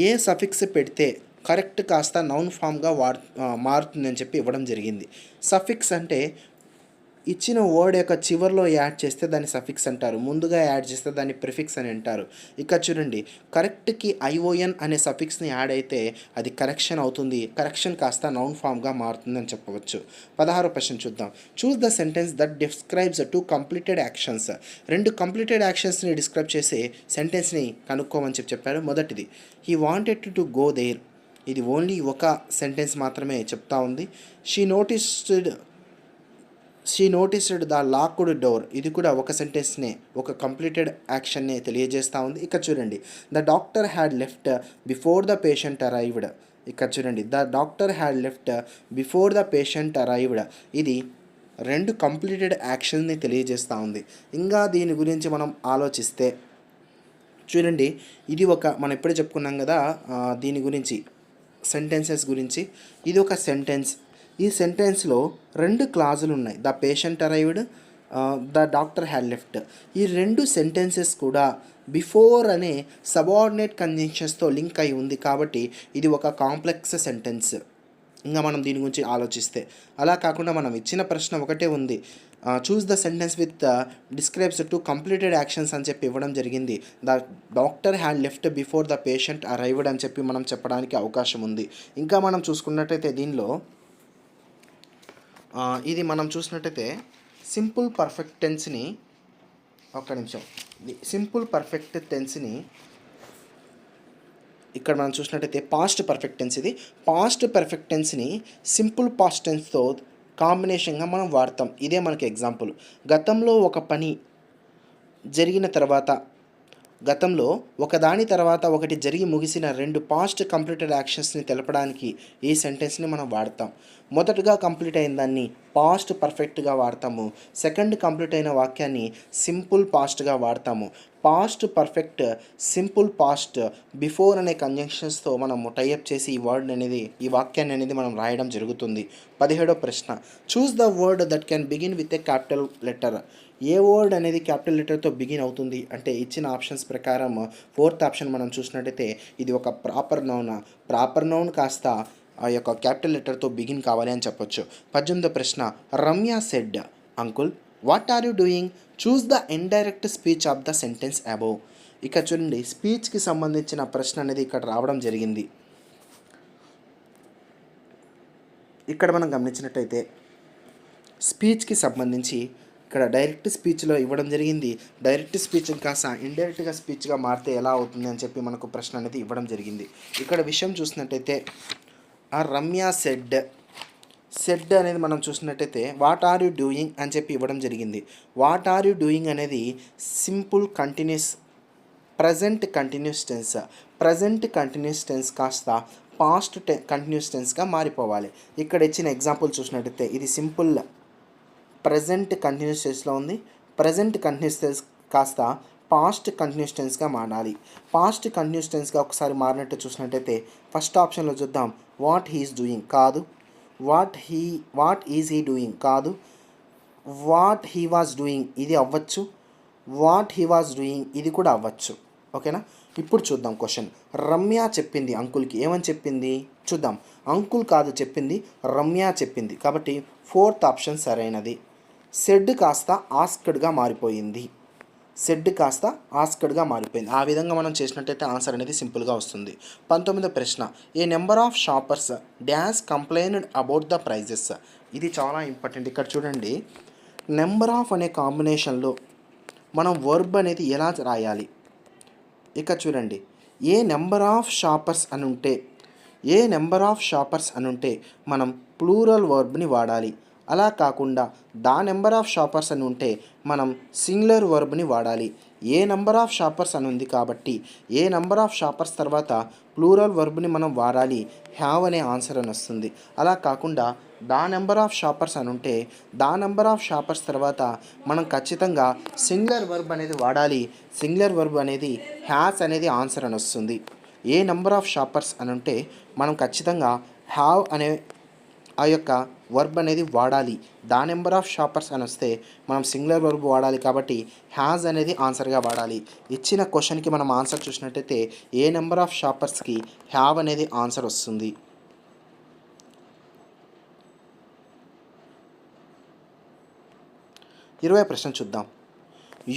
A suffix పెడితే కరెక్ట్ కాస్త నౌన్ ఫామ్గా మారుతుందని చెప్పి ఇవ్వడం జరిగింది. సఫిక్స్ అంటే ఇచ్చిన వర్డ్ యొక్క చివరిలో యాడ్ చేస్తే దాన్ని సఫిక్స్ అంటారు, ముందుగా యాడ్ చేస్తే దాన్ని ప్రిఫిక్స్ అని అంటారు. ఇక చూడండి, కరెక్ట్కి ఐఓఎన్ అనే సఫిక్స్ని యాడ్ అయితే అది కరెక్షన్ అవుతుంది, కరెక్షన్ కాస్త నౌన్ ఫామ్గా మారుతుందని చెప్పవచ్చు. 16వ ప్రశ్న చూద్దాం. Choose the sentence that describes 2 completed actions. 2 completed యాక్షన్స్ని డిస్క్రైబ్ చేసే సెంటెన్స్ని కనుక్కోమని చెప్పారు. మొదటిది, he wanted to go there. ఇది ఓన్లీ ఒక సెంటెన్స్ మాత్రమే చెప్తా ఉంది. She noticed the locked door. ఇది కూడా ఒక సెంటెన్స్నే, ఒక కంప్లీటెడ్ యాక్షన్నే తెలియజేస్తూ ఉంది. ఇక్కడ చూడండి, the doctor had left before the patient arrived. ఇక్కడ చూడండి, the doctor had left before the patient arrived. ఇది 2 కంప్లీటెడ్ యాక్షన్ని తెలియజేస్తూ ఉంది. ఇంకా దీని గురించి మనం ఆలోచిస్తే చూడండి, ఇది మనం ఇప్పుడే చెప్పుకున్నాం కదా దీని గురించి, సెంటెన్సెస్ గురించి. ఇది ఒక సెంటెన్స్. ఈ సెంటెన్స్లో 2 క్లాజులు ఉన్నాయి. The patient arrived, the doctor had left. ఈ 2 సెంటెన్సెస్ కూడా బిఫోర్ అనే సబార్డినేట్ కంజంక్షన్స్తో లింక్ అయి ఉంది కాబట్టి ఇది ఒక కాంప్లెక్స్ సెంటెన్స్. ఇంకా మనం దీని గురించి ఆలోచిస్తే, అలా కాకుండా మనం ఇచ్చిన ప్రశ్న ఒకటే ఉంది, చూస్ the sentence with describes 2 completed actions అని చెప్పి ఇవ్వడం జరిగింది. The doctor had left before the patient arrived అని చెప్పి మనం చెప్పడానికి అవకాశం ఉంది. ఇంకా మనం చూసుకున్నట్టయితే దీనిలో ఇది మనం చూసినట్టయితే సింపుల్ పర్ఫెక్ట్ టెన్స్ని, సింపుల్ పర్ఫెక్ట్ టెన్స్ని ఇక్కడ మనం చూసినట్టయితే పాస్ట్ పర్ఫెక్ట్ టెన్స్. ఇది పాస్ట్ పర్ఫెక్ట్ టెన్స్ని సింపుల్ పాస్ట్ టెన్స్తో కాంబినేషన్గా మనం వాడతాం. ఇదే మనకి ఎగ్జాంపుల్. గతంలో ఒకదాని తర్వాత ఒకటి జరిగి ముగిసిన 2 పాస్ట్ కంప్లీటెడ్ యాక్షన్స్ని తెలపడానికి ఈ సెంటెన్స్ని మనం వాడతాం. మొదటగా కంప్లీట్ అయిన దాన్ని పాస్ట్ పర్ఫెక్ట్గా వాడతాము. సెకండ్ కంప్లీట్ అయిన వాక్యాన్ని సింపుల్ పాస్ట్గా వాడతాము. Past perfect, simple past, before అనే కంజంక్షన్స్తో మనము టైఅప్ చేసి ఈ వాక్యాన్ని అనేది మనం రాయడం జరుగుతుంది. 17వ ప్రశ్న. Choose the word that can begin with a capital letter. A word అనేది క్యాపిటల్ లెటర్తో బిగిన్ అవుతుంది అంటే ఇచ్చిన ఆప్షన్స్ ప్రకారం 4th ఆప్షన్ మనం చూసినట్టయితే ఇది ఒక ప్రాపర్ నౌన్ కాస్త ఆ యొక్క క్యాపిటల్ లెటర్తో బిగిన్ కావాలి అని చెప్పొచ్చు. 18వ ప్రశ్న. Ramya said, uncle what are you doing? Choose the indirect speech of the sentence above. ఇక చూడండి, స్పీచ్కి సంబంధించిన ప్రశ్న అనేది ఇక్కడ రావడం జరిగింది. ఇక్కడ మనం గమనించినట్టయితే స్పీచ్కి సంబంధించి ఇక్కడ డైరెక్ట్ స్పీచ్లో ఇవ్వడం జరిగింది. డైరెక్ట్ స్పీచ్ కాస్త ఇండైరెక్ట్గా స్పీచ్గా మారితే ఎలా అవుతుంది అని చెప్పి మనకు ప్రశ్న అనేది ఇవ్వడం జరిగింది. ఇక్కడ విషయం చూసినట్టయితే ఆ రమ్య సెడ్ అనేది మనం చూసినట్టయితే వాట్ ఆర్ యూ డూయింగ్ అని చెప్పి ఇవ్వడం జరిగింది. వాట్ ఆర్ యూ డూయింగ్ అనేది simple continuous present continuous tense కాస్త పాస్ట్ కంటిన్యూస్ టెన్స్గా మారిపోవాలి. ఇక్కడ ఇచ్చిన ఎగ్జాంపుల్ చూసినట్టయితే ఇది సింపుల్ ప్రజెంట్ కంటిన్యూస్ టెన్స్లో ఉంది. ప్రజెంట్ కంటిన్యూస్ టెన్స్ కాస్త పాస్ట్ కంటిన్యూస్ టెన్స్గా మారాలి. పాస్ట్ కంటిన్యూస్ టెన్స్గా ఒకసారి మారినట్టు చూసినట్టయితే ఫస్ట్ ఆప్షన్లో చూద్దాం. వాట్ హీఈస్ డూయింగ్ కాదు. వాట్ ఈజ్ హీ డూయింగ్ కాదు. వాట్ హీ వాజ్ డూయింగ్ ఇది అవ్వచ్చు. వాట్ హీ వాజ్ డూయింగ్ ఇది కూడా అవ్వచ్చు. ఓకేనా. ఇప్పుడు చూద్దాం క్వశ్చన్. రమ్య చెప్పింది అంకుల్కి, ఏమని చెప్పింది చూద్దాం. అంకుల్ కాదు చెప్పింది, రమ్య చెప్పింది. కాబట్టి ఫోర్త్ ఆప్షన్ సరైనది. సెడ్ కాస్త ఆస్క్డ్గా మారిపోయింది. ఆ విధంగా మనం చేసినట్టయితే ఆన్సర్ అనేది సింపుల్గా వస్తుంది. 19వ ప్రశ్న. A number of shoppers dash complained about the prizes. ఇది చాలా ఇంపార్టెంట్. ఇక్కడ చూడండి, నెంబర్ ఆఫ్ అనే కాంబినేషన్లో మనం వర్బ్ అనేది ఎలా రాయాలి. ఇక చూడండి, ఏ నెంబర్ ఆఫ్ షాపర్స్ అని ఉంటే మనం ప్లూరల్ వర్బ్ని వాడాలి. అలా కాకుండా ద నెంబర్ ఆఫ్ షాపర్స్ అని ఉంటే మనం సింగులర్ వర్బ్ని వాడాలి. ఏ నెంబర్ ఆఫ్ షాపర్స్ అని ఉంది కాబట్టి ఏ నెంబర్ ఆఫ్ షాపర్స్ తర్వాత ప్లూరల్ వర్బ్ని మనం వాడాలి. హ్యావ్ అనే ఆన్సర్ అని వస్తుంది. అలా కాకుండా ద నెంబర్ ఆఫ్ షాపర్స్ అని ఉంటే ద నెంబర్ ఆఫ్ షాపర్స్ తర్వాత మనం ఖచ్చితంగా సింగులర్ వర్బ్ అనేది వాడాలి. సింగులర్ వర్బ్ అనేది హ్యాస్ అనేది ఆన్సర్ అని వస్తుంది. ఏ నెంబర్ ఆఫ్ షాపర్స్ అని ఉంటే మనం ఖచ్చితంగా హ్యావ్ అనే ఆ యొక్క వర్బ్ అనేది వాడాలి. ద నెంబర్ ఆఫ్ షాపర్స్ అని వస్తే మనం సింగులర్ వర్బ్ వాడాలి. కాబట్టి హ్యాజ్ అనేది ఆన్సర్గా వాడాలి. ఇచ్చిన క్వశ్చన్కి మనం ఆన్సర్ చూసినట్టయితే ఏ నెంబర్ ఆఫ్ షాపర్స్కి హ్యావ్ అనేది ఆన్సర్ వస్తుంది. 20వ ప్రశ్న చూద్దాం.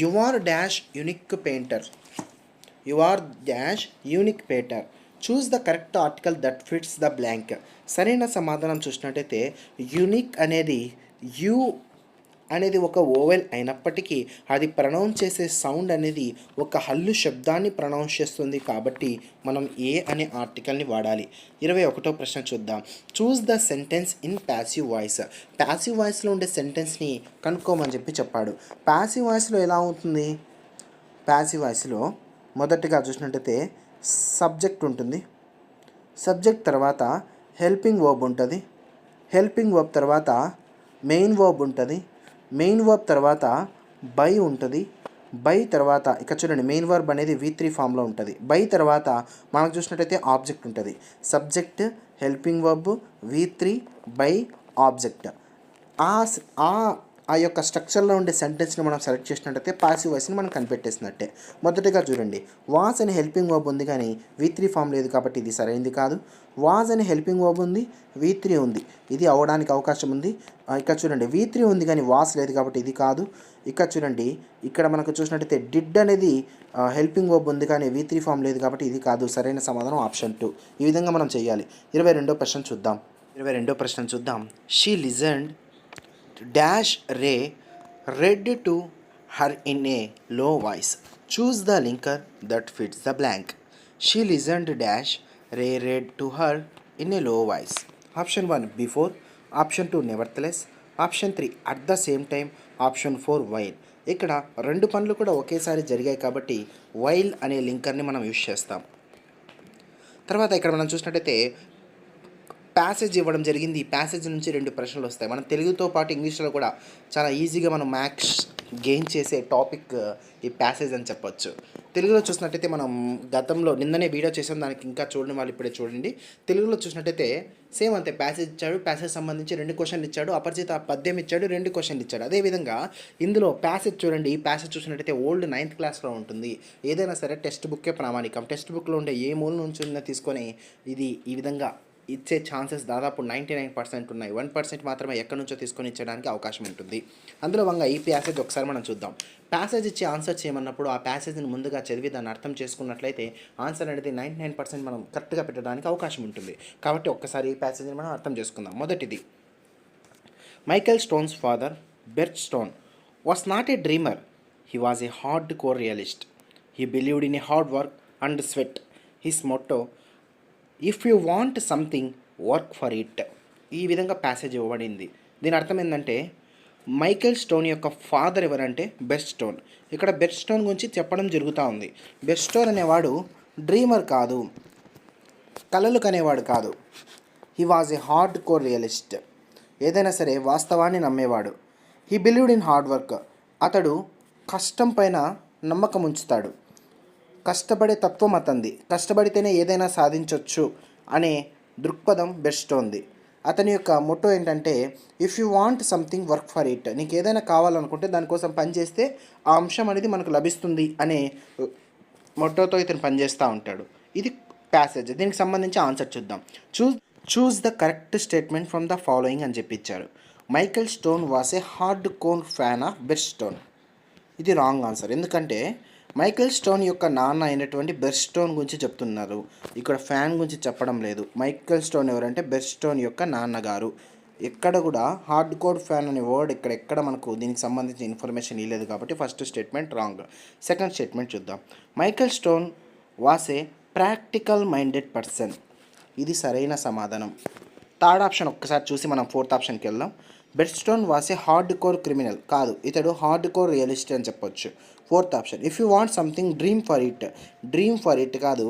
You are dash unique painter. Choose the correct article that fits the blank. సరైన సమాధానం చూసినట్టయితే యూనిక్ అనేది యూ అనేది ఒక ఓవెల్ అయినప్పటికీ అది ప్రొనౌన్స్ చేసే సౌండ్ అనేది ఒక హల్లు శబ్దాన్ని ప్రొనౌన్స్ చేస్తుంది. కాబట్టి మనం ఏ అనే ఆర్టికల్ని వాడాలి. 21వ ప్రశ్న చూద్దాం. Choose the sentence in passive voice. Passive వాయిస్లో ఉండే సెంటెన్స్ని కనుక్కోమని చెప్పాడు. ప్యాసివ్ వాయిస్లో ఎలా ఉంటుంది. ప్యాసివ్ వాయిస్లో మొదటిగా చూసినట్టయితే సబ్జెక్ట్ ఉంటుంది. సబ్జెక్ట్ తర్వాత హెల్పింగ్ వర్బ్ ఉంటుంది. హెల్పింగ్ వర్బ్ తర్వాత మెయిన్ వర్బ్ ఉంటుంది. మెయిన్ వర్బ్ తర్వాత బై ఉంటుంది. బై తర్వాత ఇక్కడ చూడండి, మెయిన్ వర్బ్ అనేది V3 ఫామ్లో ఉంటుంది. బై తర్వాత మనకు చూసినట్టయితే ఆబ్జెక్ట్ ఉంటుంది. Subject, helping verb, V3, by, object. ఆ యొక్క స్ట్రక్చర్లో ఉండే సెంటెన్స్ని మనం సెలెక్ట్ చేసినట్టయితే పాసివ్ వాయిస్ని మనం కనిపెట్టేసినట్టే. మొదటిగా చూడండి, వాస్ అని హెల్పింగ్ వర్బ్ ఉంది కానీ V3 ఫామ్ లేదు కాబట్టి ఇది సరైనది కాదు. వాజ్ అని హెల్పింగ్ వర్బ్ ఉంది, V3 ఉంది, ఇది అవ్వడానికి అవకాశం ఉంది. ఇక్కడ చూడండి, V3 ఉంది కానీ వాస్ లేదు కాబట్టి ఇది కాదు. ఇక్కడ చూడండి, ఇక్కడ మనకు చూసినట్టయితే డిడ్ అనేది హెల్పింగ్ వర్బ్ ఉంది కానీ V3 ఫామ్ లేదు కాబట్టి ఇది కాదు. సరైన సమాధానం ఆప్షన్ 2. ఈ విధంగా మనం చేయాలి. 22వ ప్రశ్న చూద్దాం. She listened dash ray read to her in a low voice. Choose the linker that fits the blank. She listened dash ray read to her in a low voice. Option 1 before, option 2 nevertheless, option 3 at the same time, option 4 while. ఇక్కడ రెండు పనులు కూడా ఒకేసారి జరిగాయి కాబట్టి while అనే లింకర్ని మనం use చేస్తాం. తర్వాత ఇక్కడ మనం చూసినట్టయితే ప్యాసేజ్ ఇవ్వడం జరిగింది. ఈ ప్యాసేజ్ నుంచి 2 ప్రశ్నలు వస్తాయి. మనం తెలుగుతో పాటు ఇంగ్లీష్లో కూడా చాలా ఈజీగా మనం మ్యాథ్స్ గెయిన్ చేసే టాపిక్ ఈ ప్యాసేజ్ అని చెప్పొచ్చు. తెలుగులో చూసినట్టయితే మనం గతంలో నిన్ననే వీడియో చేసాం, దానికి ఇంకా చూడని వాళ్ళు ఇప్పుడే చూడండి. తెలుగులో చూసినట్టయితే సేమ్ అంతే, ప్యాసేజ్ ఇచ్చాడు, ప్యాసేజ్ సంబంధించి 2 క్వశ్చన్లు ఇచ్చాడు, అపరిచిత పద్యం ఇచ్చాడు, 2 క్వశ్చన్లు ఇచ్చాడు. అదేవిధంగా ఇందులో ప్యాసేజ్ చూడండి, ఈ ప్యాసేజ్ చూసినట్టయితే ఓల్డ్ 9th క్లాస్లో ఉంటుంది. ఏదైనా సరే టెక్స్ట్ బుక్కే ప్రామాణికం. టెక్స్ట్ బుక్లో ఉండే ఏ మూల నుంచి తీసుకొని ఇది ఈ విధంగా ఇచ్చే ఛాన్సెస్ దాదాపు 99% ఉన్నాయి. 1% మాత్రమే ఎక్కడి నుంచో తీసుకొని ఇచ్చడానికి అవకాశం ఉంటుంది. అందులో భాగంగా ఈ ప్యాసేజ్ ఒకసారి మనం చూద్దాం. ప్యాసేజ్ ఇచ్చి ఆన్సర్ చేయమన్నప్పుడు ఆ ప్యాసేజ్ని ముందుగా చదివి దాన్ని అర్థం చేసుకున్నట్లయితే ఆన్సర్ అనేది 99% మనం కరెక్ట్గా పెట్టడానికి అవకాశం ఉంటుంది. కాబట్టి ఒక్కసారి ఈ ప్యాసేజ్ని మనం అర్థం చేసుకుందాం. మొదటిది, Michael Stone's father Bert Stone was not a dreamer, he was a hard core realist. He believed in a hard work and sweat. His motto, if you want something work for it. ఈ విధంగా passage ఇవ్వబడింది. దీని అర్థం ఏంటంటే Michael Stone యొక్క father ఎవరంటే Bert Stone. ఇక్కడ Bert Stone గురించి చెప్పడం జరుగుతూ ఉంది. బెర్ట్ స్టోన్ అనేవాడు డ్రీమర్ కాదు, కలలు కనేవాడు కాదు. He was a hard core realist. ఏదైనా సరే వాస్తవాన్ని నమ్మేవాడు. He believed in hard work. అతడు కష్టం పైన నమ్మకం ఉంచుతాడు. కష్టపడే తత్వం అతంది. కష్టపడితేనే ఏదైనా సాధించవచ్చు అనే దృక్పథం బెర్ట్ స్టోన్ది. అతని యొక్క మొట్టో ఏంటంటే if you want something work for it. నీకు ఏదైనా కావాలనుకుంటే దానికోసం పనిచేస్తే ఆ అంశం అనేది మనకు లభిస్తుంది అనే మొట్టోతో ఇతను పనిచేస్తూ ఉంటాడు. ఇది ప్యాసేజ్. దీనికి సంబంధించి ఆన్సర్ చూద్దాం. Choose the correct statement from the following అని చెప్పి ఇచ్చారు. Michael Stone was A hard core fan of Bert stone. ఇది రాంగ్ ఆన్సర్. ఎందుకంటే మైకేల్ స్టోన్ యొక్క నాన్న అయినటువంటి బెర్ట్ స్టోన్ గురించి చెప్తున్నారు. ఇక్కడ ఫ్యాన్ గురించి చెప్పడం లేదు. మైకేల్ స్టోన్ ఎవరంటే బెర్ట్ స్టోన్ యొక్క నాన్నగారు. ఎక్కడ కూడా హార్డ్ కోర్ ఫ్యాన్ అనే వర్డ్ ఎక్కడ మనకు దీనికి సంబంధించిన ఇన్ఫర్మేషన్ ఇవ్వలేదు కాబట్టి first statement wrong. Second statement చూద్దాం. Michael Stone was a practical minded person. ఇది సరైన సమాధానం. థర్డ్ ఆప్షన్ ఒక్కసారి చూసి మనం ఫోర్త్ ఆప్షన్కి వెళ్దాం. Bert Stone was A hard core criminal. కాదు, ఇతడు హార్డ్ కోర్ రియలిస్ట్ అని చెప్పొచ్చు. Fourth option if you want something dream for it. Dream for it కాదు,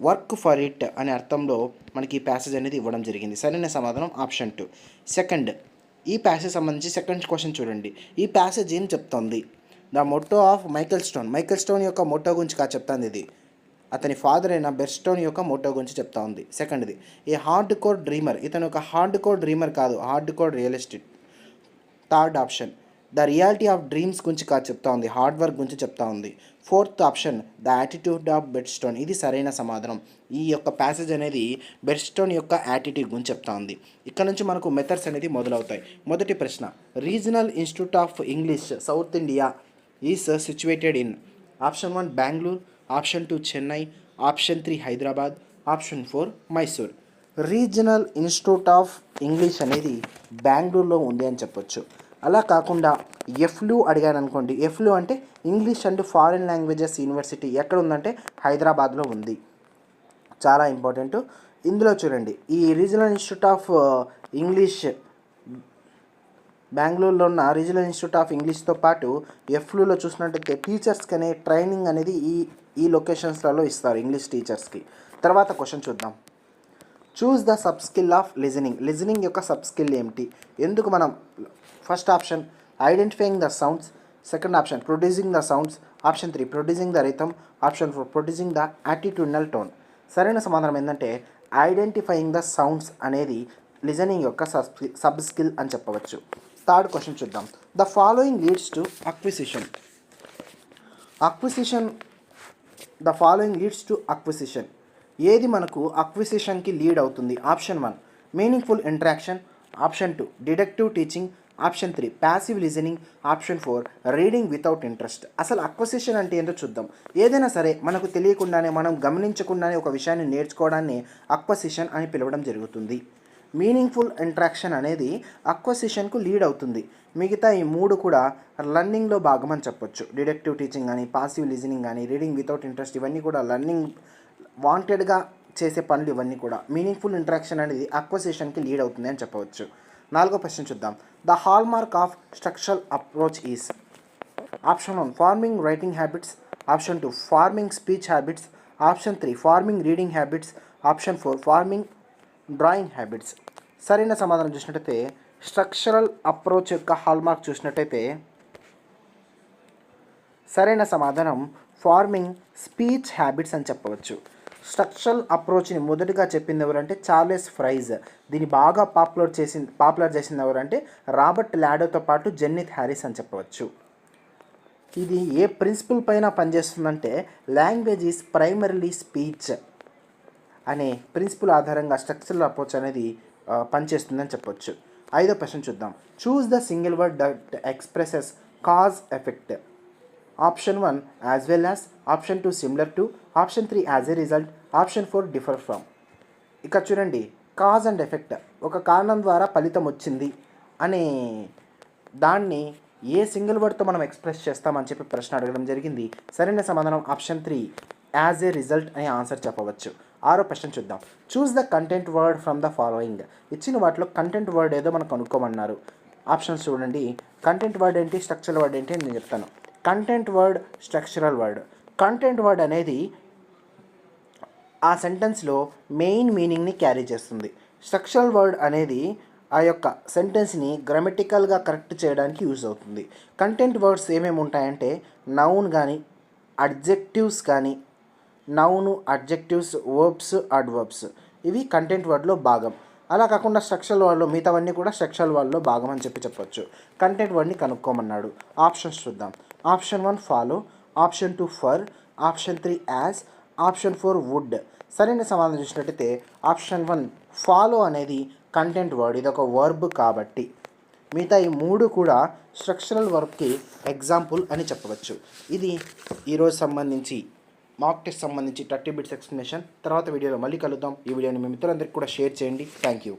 వర్క్ ఫర్ ఇట్ అనే అర్థంలో మనకి ఈ ప్యాసేజ్ అనేది ఇవ్వడం జరిగింది. సరైన సమాధానం ఆప్షన్ 2. సెకండ్, ఈ ప్యాసేజ్ సంబంధించి సెకండ్ క్వశ్చన్ చూడండి. ఈ ప్యాసేజ్ ఏం చెప్తుంది? The motto of Michael stone. Michael Stone యొక్క మోటో గురించి కాదు చెప్తాంది ఇది. అతని ఫాదర్ అయిన బెర్ట్ స్టోన్ యొక్క మోటో గురించి చెప్తా ఉంది. సెకండ్ది, ఏ హార్డ్ కోర్ డ్రీమర్. ఇతను ఒక హార్డ్ కోర్ డ్రీమర్ కాదు, hard core realistic. Third option the reality of dreams గురించి కాదు చెప్తా ఉంది, హార్డ్ వర్క్ గురించి చెప్తా ఉంది. Fourth option the attitude of Bert stone. ఇది సరైన సమాధానం. ఈ యొక్క ప్యాసేజ్ అనేది బెర్ట్ స్టోన్ యొక్క యాటిట్యూడ్ గురించి చెప్తా ఉంది. ఇక్కడ నుంచి మనకు మెథడ్స్ అనేది మొదలవుతాయి. మొదటి ప్రశ్న, regional institute of English south India is situated in. Option 1 Bengaluru, option 2 Chennai, option 3 Hyderabad, option 4 Mysore. Regional institute of English అనేది బెంగళూరులో ఉంది అని చెప్పొచ్చు. అలా కాకుండా ఎఫ్లు అడిగాను అనుకోండి. ఎఫ్లు అంటే English and foreign languages university ఎక్కడ ఉందంటే హైదరాబాద్లో ఉంది. చాలా ఇంపార్టెంట్. ఇందులో చూడండి, ఈ రీజనల్ ఇన్స్టిట్యూట్ ఆఫ్ ఇంగ్లీష్ బెంగళూరులో ఉన్న రీజనల్ ఇన్స్టిట్యూట్ ఆఫ్ ఇంగ్లీష్తో పాటు ఎఫ్లులో చూసినట్టయితే టీచర్స్కి అనే ట్రైనింగ్ అనేది ఈ లొకేషన్స్లలో ఇస్తారు ఇంగ్లీష్ టీచర్స్కి. తర్వాత క్వశ్చన్ చూద్దాం. Choose the sub skill of listening. Listening యొక్క సబ్ స్కిల్ ఏమిటి? ఎందుకు మనం first option identifying the sounds, second option producing the sounds, option 3 producing the rhythm, option 4 producing the attitudinal tone. సరైన సమాధానం ఏంటంటే ఐడెంటిఫైయింగ్ ద సౌండ్స్ అనేది listening యొక్క sub skill అని చెప్పవచ్చు. థర్డ్ క్వశ్చన్ చూద్దాం. The following leads to acquisition. The following leads to acquisition. ఏది మనకు అక్విజిషన్కి లీడ్ అవుతుంది? Option 1 meaningful interaction, option 2 deductive teaching, option 3 passive listening, option 4 reading without interest. అసలు acquisition అంటే ఏంటో చూద్దాం. ఏదైనా సరే మనకు తెలియకుండానే, మనం గమనించకుండానే ఒక విషయాన్ని నేర్చుకోవడాన్ని అక్విజిషన్ అని పిలవడం జరుగుతుంది. మీనింగ్ఫుల్ ఇంటరాక్షన్ అనేది అక్విజిషన్కు లీడ్ అవుతుంది. మిగతా ఈ 3 కూడా లర్నింగ్లో భాగం అని చెప్పొచ్చు. డిడక్టివ్ టీచింగ్ కానీ, పాసివ్ లిజనింగ్ కానీ, రీడింగ్ వితౌట్ ఇంట్రెస్ట్ ఇవన్నీ కూడా లర్నింగ్ వాంటెడ్గా చేసే పనులు. ఇవన్నీ కూడా మీనింగ్ఫుల్ ఇంటరాక్షన్ అనేది అక్విజిషన్కి లీడ్ అవుతుంది అని చెప్పవచ్చు. 4వ ప్రశ్న చూద్దాం. The hall mark of structural approach is. Option 1 farming writing habits, option 2 farming speech habits, option 3 farming reading habits, option 4 farming drawing habits. సరైన సమాధానం చూసినట్టయితే స్ట్రక్చరల్ అప్రోచ్ యొక్క హాల్ మార్క్ చూసినట్టయితే సరైన సమాధానం ఫార్మింగ్ స్పీచ్ హ్యాబిట్స్ అని చెప్పవచ్చు. స్ట్రక్చరల్ అప్రోచ్ని మొదటిగా చెప్పింది ఎవరంటే చార్లెస్ ఫ్రైజ్. దీన్ని బాగా పాపులర్ చేసింది ఎవరంటే రాబర్ట్ లాడోతో పాటు జెన్నిత్ హ్యారిస్ అని చెప్పవచ్చు. ఇది ఏ ప్రిన్సిపల్ పైన పనిచేస్తుందంటే లాంగ్వేజ్ ఈజ్ ప్రైమరీలీ స్పీచ్. అనే ప్రిన్సిపల్ ఆధారంగా స్ట్రక్చరల్ అప్రోచ్ అనేది పనిచేస్తుందని చెప్పొచ్చు. 5వ ప్రశ్న చూద్దాం. Choose the single word that expresses cause effect. Option 1 as well as, option 2 similar to, option 3 as a result, option 4 differ from. ఇక చూడండి, కాజ్ అండ్ ఎఫెక్ట్, ఒక కారణం ద్వారా ఫలితం వచ్చింది అనే దాన్ని ఏ సింగిల్ వర్డ్తో మనం ఎక్స్ప్రెస్ చేస్తామని చెప్పి ప్రశ్న అడగడం జరిగింది. సరైన సమాధానం ఆప్షన్ 3 యాజ్ ఏ రిజల్ట్ అని ఆన్సర్ చెప్పవచ్చు. 6వ ప్రశ్న చూద్దాం. Choose the content word from the following. ఇచ్చిన వాటిలో కంటెంట్ వర్డ్ ఏదో మనకు కనుక్కోమన్నారు. ఆప్షన్స్ చూడండి. కంటెంట్ వర్డ్ ఏంటి, స్ట్రక్చరల్ వర్డ్ ఏంటి అని నేను చెప్తాను. Content word, structural word. Content word అనేది ఆ సెంటెన్స్లో మెయిన్ మీనింగ్ని క్యారీ చేస్తుంది. స్ట్రక్చరల్ వర్డ్ అనేది ఆ యొక్క సెంటెన్స్ని గ్రామటికల్గా కరెక్ట్ చేయడానికి యూజ్ అవుతుంది. కంటెంట్ వర్డ్స్ ఏమేమి ఉంటాయంటే నౌన్ కానీ, అడ్జెక్టివ్స్ కానీ, నౌను, అడ్జెక్టివ్స్, వర్బ్స్, అడ్వర్బ్స్, ఇవి కంటెంట్ వర్డ్లో భాగం. అలా కాకుండా స్ట్రక్చరల్ వర్డ్లో మిగతావన్నీ కూడా స్ట్రక్చరల్ వర్డ్లో భాగం అని చెప్పొచ్చు. కంటెంట్ వర్డ్ని కనుక్కోమన్నాడు. ఆప్షన్స్ చూద్దాం. Option 1 follow, option 2 for, option 3 as, option 4 would. సరైన సమాధానం చూసినట్టయితే ఆప్షన్ 1 ఫాలో అనేది కంటెంట్ వర్డ్, ఇది ఒక వర్బ్ కాబట్టి. మిగతా ఈ 3 కూడా స్ట్రక్చరల్ వర్బ్కి ఎగ్జాంపుల్ అని చెప్పవచ్చు. ఇది ఈరోజు సంబంధించి మాక్ టెస్ట్ సంబంధించి 30 బిట్స్ ఎక్స్ప్లెనేషన్. తర్వాత వీడియోలో మళ్ళీ కలుద్దాం. ఈ వీడియోని మీ మిత్రులందరికీ కూడా షేర్ చేయండి. Thank you.